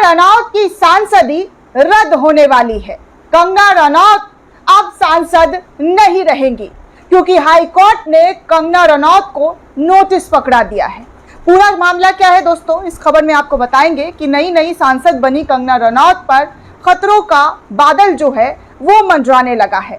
रनौत की सांसदी रद्द होने वाली है। कंगना रनौत अब सांसद नहीं रहेंगी क्योंकि हाई कोर्ट ने कंगना रनौत को नोटिस पकड़ा दिया है। पूरा मामला क्या है दोस्तों, इस खबर में आपको बताएंगे कि नई सांसद बनी कंगना रनौत पर खतरों का बादल जो है वो मंडराने लगा है।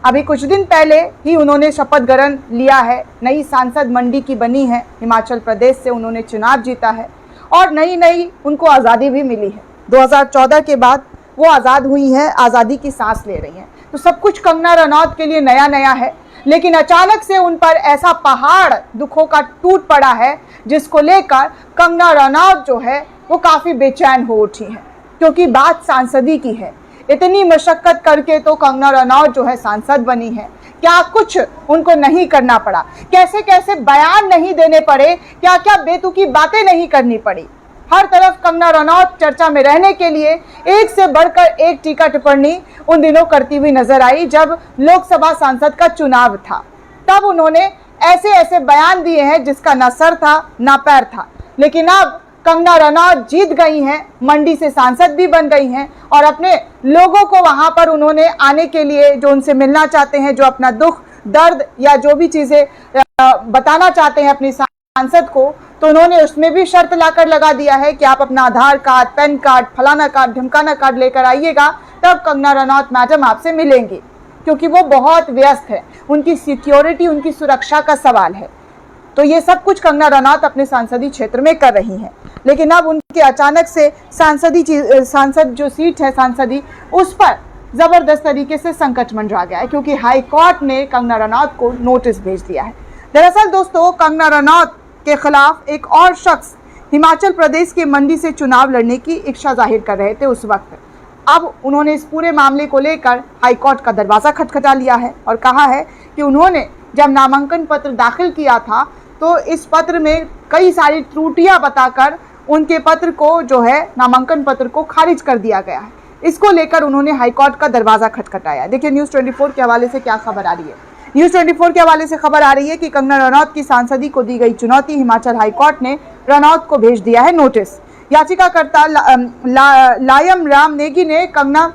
अभी कुछ दिन पहले ही उन्होंने शपथ ग्रहण लिया है। नई सांसद मंडी की बनी है, हिमाचल प्रदेश से उन्होंने चुनाव जीता है और नई उनको आज़ादी भी मिली है। 2014 के बाद वो आज़ाद हुई है, आज़ादी की सांस ले रही हैं। तो सब कुछ कंगना रनौत के लिए नया है, लेकिन अचानक से उन पर ऐसा पहाड़ दुखों का टूट पड़ा है जिसको लेकर कंगना रनौत जो है वो काफ़ी बेचैन हो उठी है, क्योंकि बात सांसदी की है। इतनी मशक्कत करके तो कंगना रनौत जो है सांसद बनी है, क्या कुछ उनको नहीं करना पड़ा, कैसे कैसे बयान नहीं देने पड़े, क्या क्या बेतुकी बातें नहीं करनी पड़ी। हर तरफ कंगना रनौत चर्चा में रहने के लिए एक से बढ़कर एक टीका टिप्पणी उन दिनों करती हुई नजर आई जब लोकसभा सांसद का चुनाव था। तब उन्होंने ऐसे बयान दिए हैं जिसका ना सर था ना पैर था। लेकिन अब कंगना रनौत जीत गई हैं, मंडी से सांसद भी बन गई हैं और अपने लोगों को वहां पर उन्होंने आने के लिए, जो उनसे मिलना चाहते हैं, जो अपना दुख दर्द या जो भी चीजें बताना चाहते हैं अपनी सांसद को, तो उन्होंने उसमें भी शर्त लाकर लगा दिया है कि आप अपना आधार कार्ड, पैन कार्ड, फलाना कार्ड, ढिमकाना कार्ड लेकर आइएगा, तब कंगना रनौत मैडम आपसे मिलेंगी, क्योंकि वो बहुत व्यस्त है। उनकी सिक्योरिटी, उनकी सुरक्षा का सवाल है। तो ये सब कुछ कंगना रनौत अपने सांसदीय क्षेत्र में कर रही हैं। लेकिन अब उनके अचानक से सांसद जो सीट है सांसदी, उस पर जबरदस्त तरीके से संकट मंडरा गया है, क्योंकि हाई कोर्ट ने कंगना रनौत को नोटिस भेज दिया है। दरअसल दोस्तों, कंगना रनौत के खिलाफ एक और शख्स हिमाचल प्रदेश के मंडी से चुनाव लड़ने की इच्छा जाहिर कर रहे थे उस वक्त। अब उन्होंने इस पूरे मामले को लेकर हाई कोर्ट का दरवाज़ा खटखटा लिया है और कहा है कि उन्होंने जब नामांकन पत्र दाखिल किया था तो इस पत्र में कई सारी त्रुटियां बताकर उनके पत्र को जो है, नामांकन पत्र को खारिज कर दिया गया है। इसको लेकर उन्होंने हाई कोर्ट का दरवाज़ा खटखटाया। देखिए न्यूज़ 24 के हवाले से क्या खबर आ रही है। न्यूज़ 24 के हवाले से खबर आ रही है कि कंगना रनौत की सांसदी को दी गई चुनौती, हिमाचल हाई कोर्ट ने रनौत को भेज दिया है नोटिस। याचिकाकर्ता लायम राम नेगी ने कंगना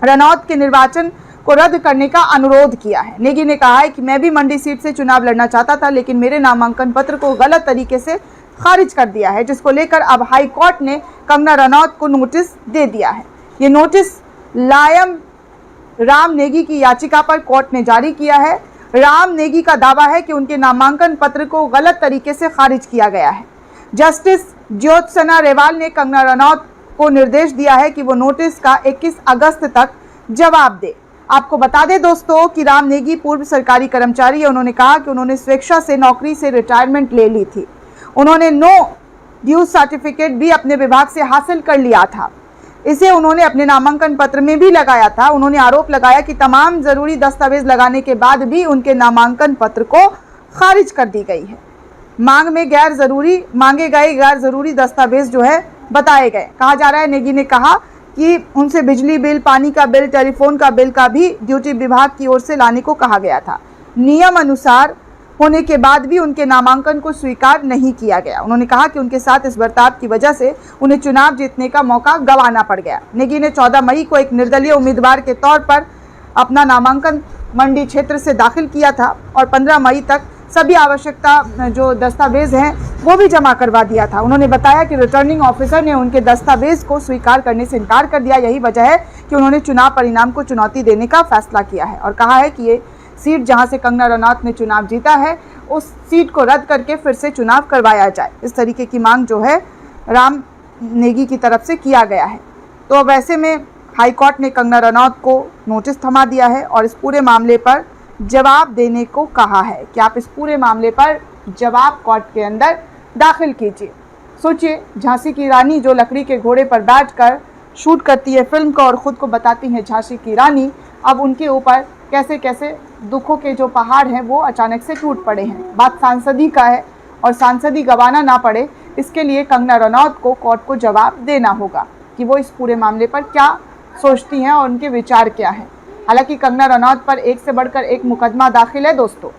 रनौत के निर्वाचन को रद्द करने का अनुरोध किया है। नेगी ने कहा है कि मैं भी मंडी सीट से चुनाव लड़ना चाहता था, लेकिन मेरे नामांकन पत्र को गलत तरीके से खारिज कर दिया है, जिसको लेकर अब हाई कोर्ट ने कंगना रनौत को नोटिस दे दिया है। ये नोटिस लायम राम नेगी की याचिका पर कोर्ट ने जारी किया है। राम नेगी का दावा है कि उनके नामांकन पत्र को गलत तरीके से खारिज किया गया है। जस्टिस ज्योत्सना रेवाल ने कंगना रनौत को निर्देश दिया है कि वो नोटिस का 21 अगस्त तक जवाब दे। आपको बता दें दोस्तों कि राम नेगी पूर्व सरकारी कर्मचारी है। उन्होंने कहा कि उन्होंने स्वेच्छा से नौकरी से रिटायरमेंट ले ली थी। उन्होंने नो ड्यूज सर्टिफिकेट भी अपने विभाग से हासिल कर लिया था। इसे उन्होंने अपने नामांकन पत्र में भी लगाया था। उन्होंने आरोप लगाया कि तमाम जरूरी दस्तावेज लगाने के बाद भी उनके नामांकन पत्र को खारिज कर दी गई है। मांगे गए गैर जरूरी दस्तावेज जो है बताए गए। कहा जा रहा है, नेगी ने कहा कि उनसे बिजली बिल, पानी का बिल, टेलीफोन का बिल का भी ड्यूटी विभाग की ओर से लाने को कहा गया था। नियम अनुसार होने के बाद भी उनके नामांकन को स्वीकार नहीं किया गया। उन्होंने कहा कि उनके साथ इस बर्ताव की वजह से उन्हें चुनाव जीतने का मौका गंवाना पड़ गया। नेगी ने 14 मई को एक निर्दलीय उम्मीदवार के तौर पर अपना नामांकन मंडी क्षेत्र से दाखिल किया था और 15 मई तक सभी आवश्यकता जो दस्तावेज हैं वो भी जमा करवा दिया था। उन्होंने बताया कि रिटर्निंग ऑफिसर ने उनके दस्तावेज को स्वीकार करने से इनकार कर दिया। यही वजह है कि उन्होंने चुनाव परिणाम को चुनौती देने का फैसला किया है और कहा है कि ये सीट जहां से कंगना रनौत ने चुनाव जीता है, उस सीट को रद्द करके फिर से चुनाव करवाया जाए। इस तरीके की मांग जो है राम नेगी की तरफ से किया गया है। तो वैसे में हाई कोर्ट ने कंगना रनौत को नोटिस थमा दिया है और इस पूरे मामले पर जवाब देने को कहा है कि आप इस पूरे मामले पर जवाब कोर्ट के अंदर दाखिल कीजिए। सोचिए, झांसी की रानी जो लकड़ी के घोड़े पर बैठकर शूट करती है फिल्म को और ख़ुद को बताती हैं झांसी की रानी, अब उनके ऊपर कैसे कैसे दुखों के जो पहाड़ हैं वो अचानक से टूट पड़े हैं। बात सांसदी का है और सांसदी गंवाना ना पड़े, इसके लिए कंगना रनौत को कोर्ट को जवाब देना होगा कि वो इस पूरे मामले पर क्या सोचती हैं और उनके विचार क्या हैं। हालांकि कंगना रनौत पर एक से बढ़कर एक मुकदमा दाखिल है दोस्तों।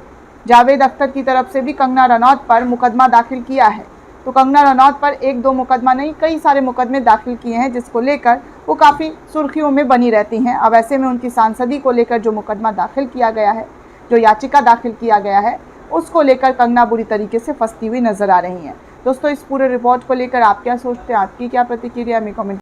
जावेद अख्तर की तरफ से भी कंगना रनौत पर मुकदमा दाखिल किया है। तो कंगना रनौत पर 1-2 मुकदमा नहीं, कई सारे मुकदमे दाखिल किए हैं, जिसको लेकर वो काफ़ी सुर्खियों में बनी रहती हैं। अब ऐसे में उनकी सांसदी को लेकर जो मुकदमा दाखिल किया गया है, जो याचिका दाखिल किया गया है, उसको लेकर कंगना बुरी तरीके से फंसती हुई नजर आ रही हैं। दोस्तों, इस पूरे रिपोर्ट को लेकर आप क्या सोचते हैं, आपकी क्या प्रतिक्रिया में कमेंट